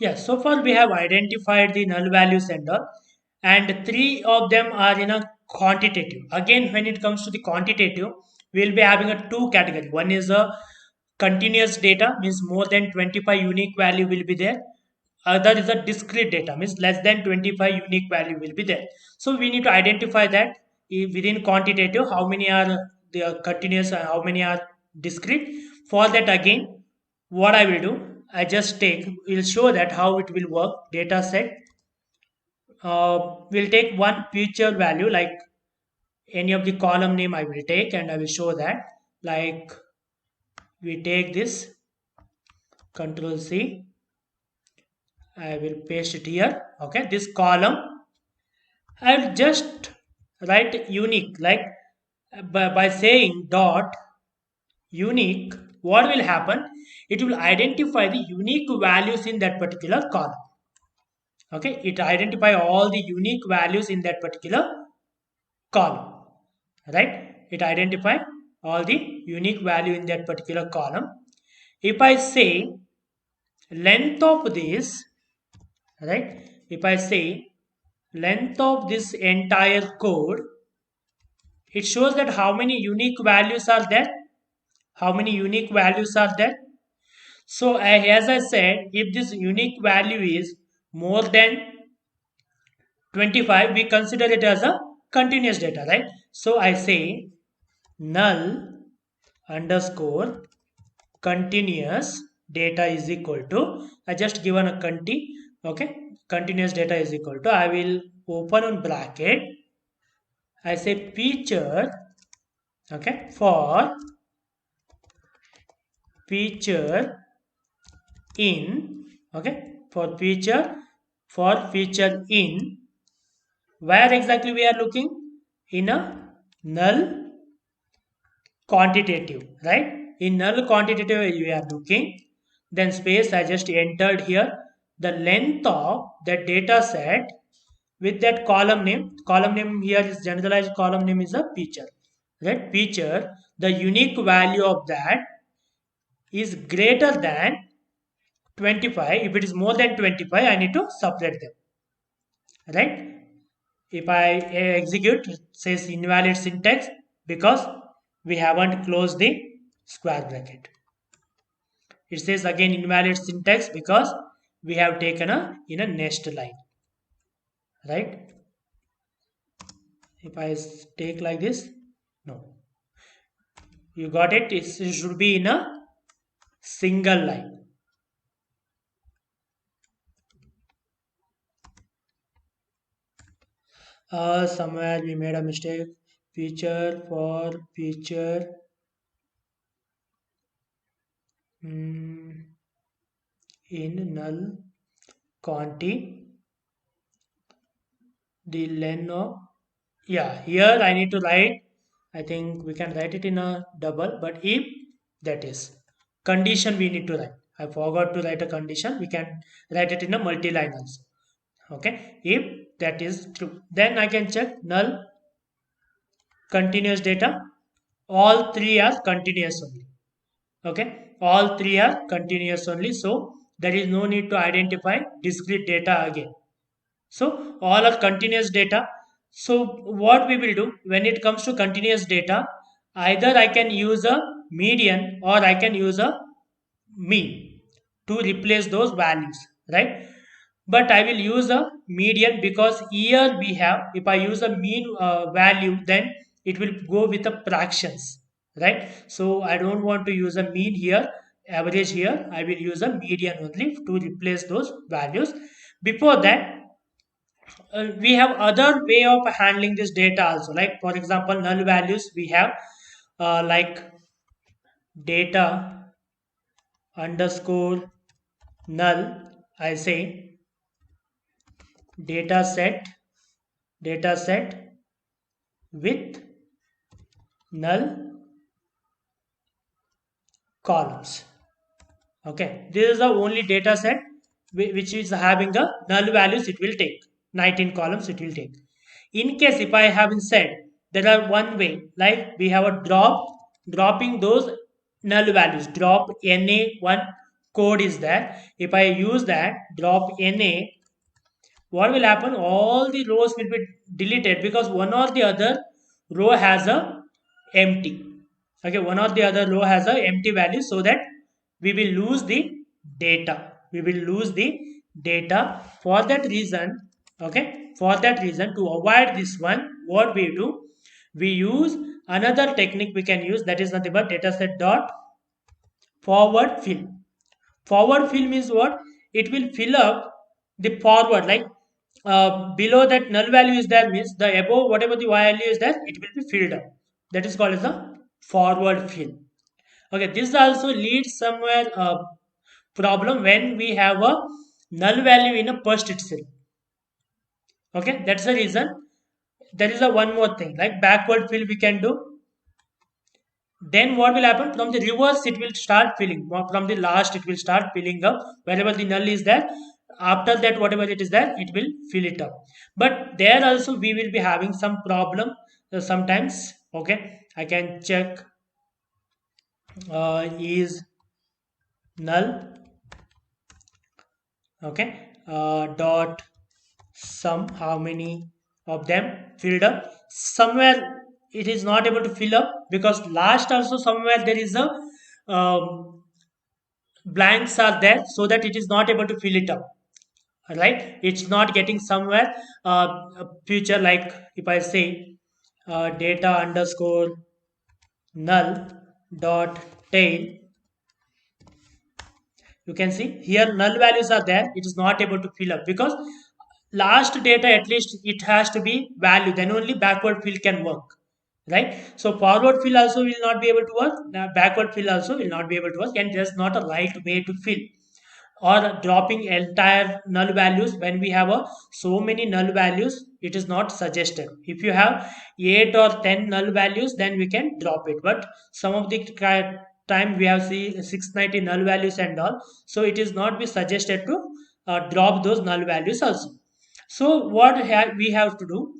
Yes, so far we have identified the null values and all, and three of them are in a quantitative. Again, when it comes to the quantitative, we'll be having a two category. One is a continuous data, means more than 25 unique value will be there. Other is a discrete data, means less than 25 unique value will be there. So we need to identify that within quantitative how many are the continuous and how many are discrete. For that, again, what I will do, I just take, will show that how it will work. Data set, we'll take one feature value, like any of the column name I will take, and I will show that, like we take this, control C, I will paste it here. Okay, this column I'll just write unique, like by saying dot unique, what will happen? It will identify the unique values in that particular column. Okay, it identify all the unique values in that particular column, right? It identify all the unique value in that particular column. If I say length of this, right? If I say length of this entire code, it shows that how many unique values are there, how many unique values are there. So as I said, if this unique value is more than 25, we consider it as a continuous data, right? So I say null underscore continuous data is equal to, I just given a okay, continuous data is equal to, I will open on bracket, I say feature, okay, for feature in, okay, for feature in, where exactly we are looking, in a null quantitative, right? In null quantitative we are looking, then space, I just entered here the length of the data set with that column name here is generalized column name is a feature, right? Feature, the unique value of that is greater than 25. If it is more than 25, I need to separate them, right? If I execute, it says invalid syntax because we haven't closed the square bracket. It says again invalid syntax because we have taken a in a next line, right? If I take like this, no, you got it. It should be in a single line. Somewhere we made a mistake. Feature for feature. In null quanti, the len of, yeah, here I need to write, I think we can write it in a double, but if that is condition we need to write, I forgot to write a condition, we can write it in a multi-line also. Okay, if that is true, then I can check null continuous data, all three are continuous only. Okay, all three are continuous only, so there is no need to identify discrete data again. So all are continuous data. So what we will do when it comes to continuous data, either I can use a median or I can use a mean to replace those values, right? But I will use a median because here we have, if I use a mean value, then it will go with the fractions, right? So I don't want to use a mean here, average here, I will use a median only to replace those values. Before that, we have other way of handling this data also, like for example null values we have, like data underscore null, I say data set with null columns. Okay, this is the only data set which is having the null values, it will take 19 columns, it will take. In case if I haven't said, there are one way, like we have a dropping those null values, drop na1 code is there. If I use that drop NA, what will happen? All the rows will be deleted because one or the other row has a empty. Okay, one or the other row has a empty value, so that we will lose the data. We will lose the data. For that reason, okay, for that reason, to avoid this one, what we do, we use another technique we can use, that is nothing but dataset dot forward fill. Forward fill means what? It will fill up the forward, like below that null value is there, means the above whatever the value is there, it will be filled up. That is called as a forward fill. Okay, this also leads somewhere problem when we have a null value in a first itself. Okay, that's the reason. There is a one more thing, like backward fill we can do. Then what will happen? From the reverse, it will start filling. From the last, it will start filling up. Wherever the null is there, after that, whatever it is there, it will fill it up. But there also, we will be having some problem sometimes. Okay, I can check is null. Okay, dot sum, how many of them filled up. Somewhere it is not able to fill up because last also somewhere there is a blanks are there, so that it is not able to fill it up, right? It's not getting somewhere a future, like if I say data underscore null dot tail, you can see here null values are there, it is not able to fill up because last data at least it has to be value, then only backward fill can work, right? So forward fill also will not be able to work, backward fill also will not be able to work, and there's not a right way to fill or dropping entire null values. When we have so many null values, it is not suggested. If you have 8 or 10 null values, then we can drop it, but some of the time we have see 690 null values and all, so it is not be suggested to drop those null values also. So what we have to do,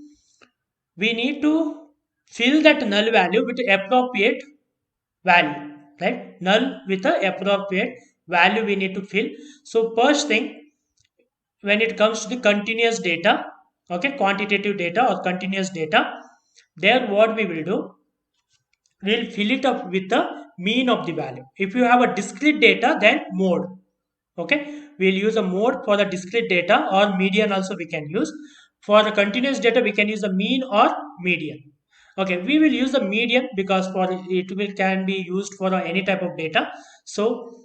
we need to fill that null value with appropriate value, right? Null with the appropriate value we need to fill. So first thing, when it comes to the continuous data, okay, quantitative data or continuous data, there what we will do, we'll fill it up with the mean of the value. If you have a discrete data, then mode. Okay, we'll use a mode for the discrete data, or median also we can use. For the continuous data, we can use the mean or median. Okay, we will use the median because for it will can be used for any type of data. So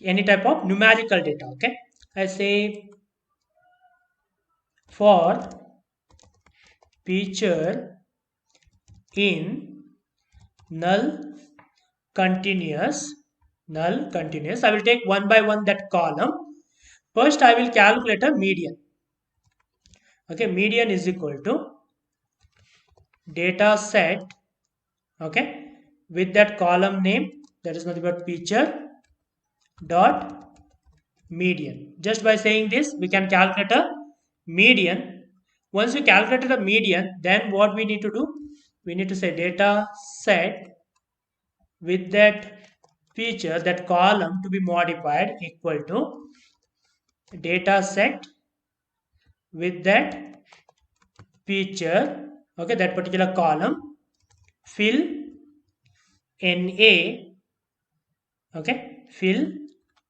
any type of numerical data. Okay, I say for feature in null continuous, I will take one by one that column. First I will calculate a median. Okay, median is equal to data set, okay, with that column name, that is nothing but feature dot median. Just by saying this, we can calculate a median. Once we calculated a median, then what we need to do, we need to say data set with that feature, that column to be modified, equal to data set with that feature, okay, that particular column, fill NA, okay, fill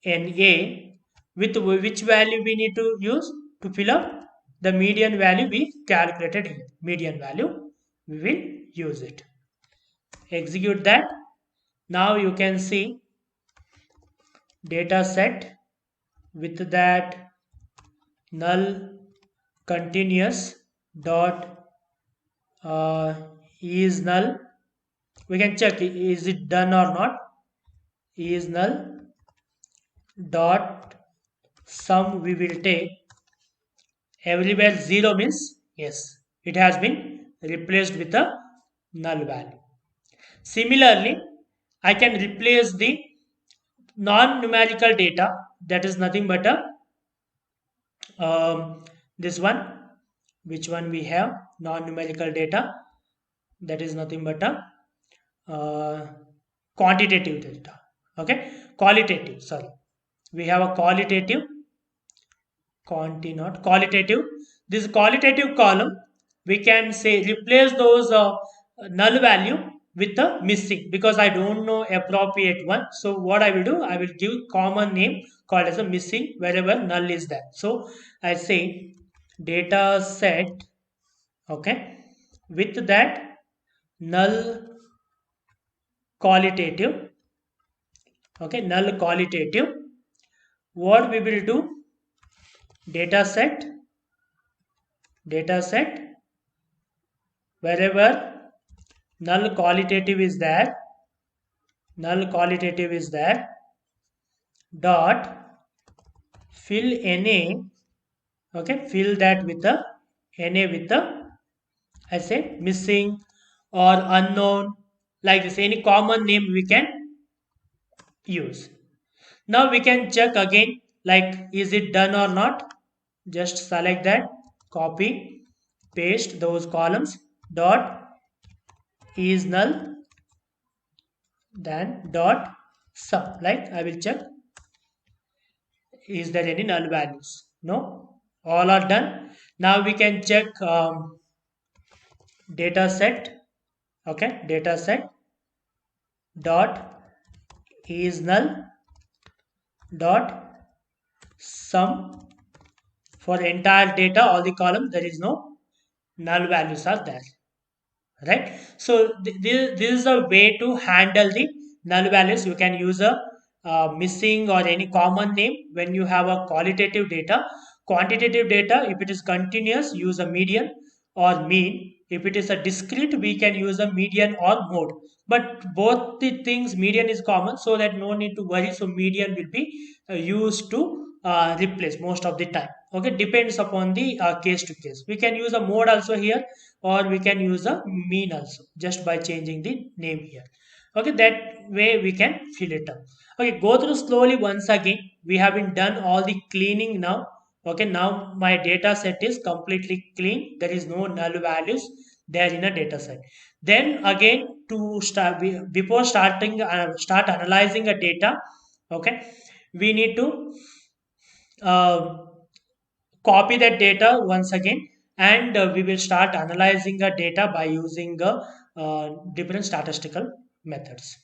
NA with which value we need to use to fill up the median value we calculated here. Median value, we will use it. Execute that. Now you can see data set with that null continuous dot is null. We can check is it done or not. Is null dot sum, we will take everywhere 0 means yes, it has been replaced with a null value. Similarly, I can replace the non-numerical data, that is nothing but a this one, which one we have, non-numerical data, that is nothing but a quantitative data, okay, qualitative, sorry, We have a qualitative, quanti not qualitative. This qualitative column, we can say replace those null value with the missing, because I don't know appropriate one. So what I will do, I will give common name called as a missing wherever null is there. So I say data set, okay, with that null qualitative, okay, null qualitative. What we will do, data set, data set wherever null qualitative is there, null qualitative is there, dot fill na, okay, fill that with the na with the, I say missing or unknown, like this, any common name we can use. Now we can check again, like is it done or not. Just select that, copy, paste those columns, dot is null, then dot sum. Like I will check, is there any null values? No, all are done. Now we can check data set. Okay, data set dot is null dot sum. For entire data, all the columns, there is no null values are there, right? So this is a way to handle the null values. You can use a missing or any common name when you have a qualitative data. Quantitative data, if it is continuous, use a median or mean. If it is a discrete, we can use a median or mode. But both the things, median is common, so that no need to worry. So median will be used to replace most of the time. Okay, depends upon the case to case. We can use a mode also here, or we can use a mean also, just by changing the name here. Okay, that way we can fill it up. Okay, go through slowly once again. We have been done all the cleaning now. Okay, now my data set is completely clean. There is no null values there in a data set. Then again, to start, before starting start analyzing a data, okay, we need to uh, copy that data once again, and we will start analyzing the data by using different statistical methods.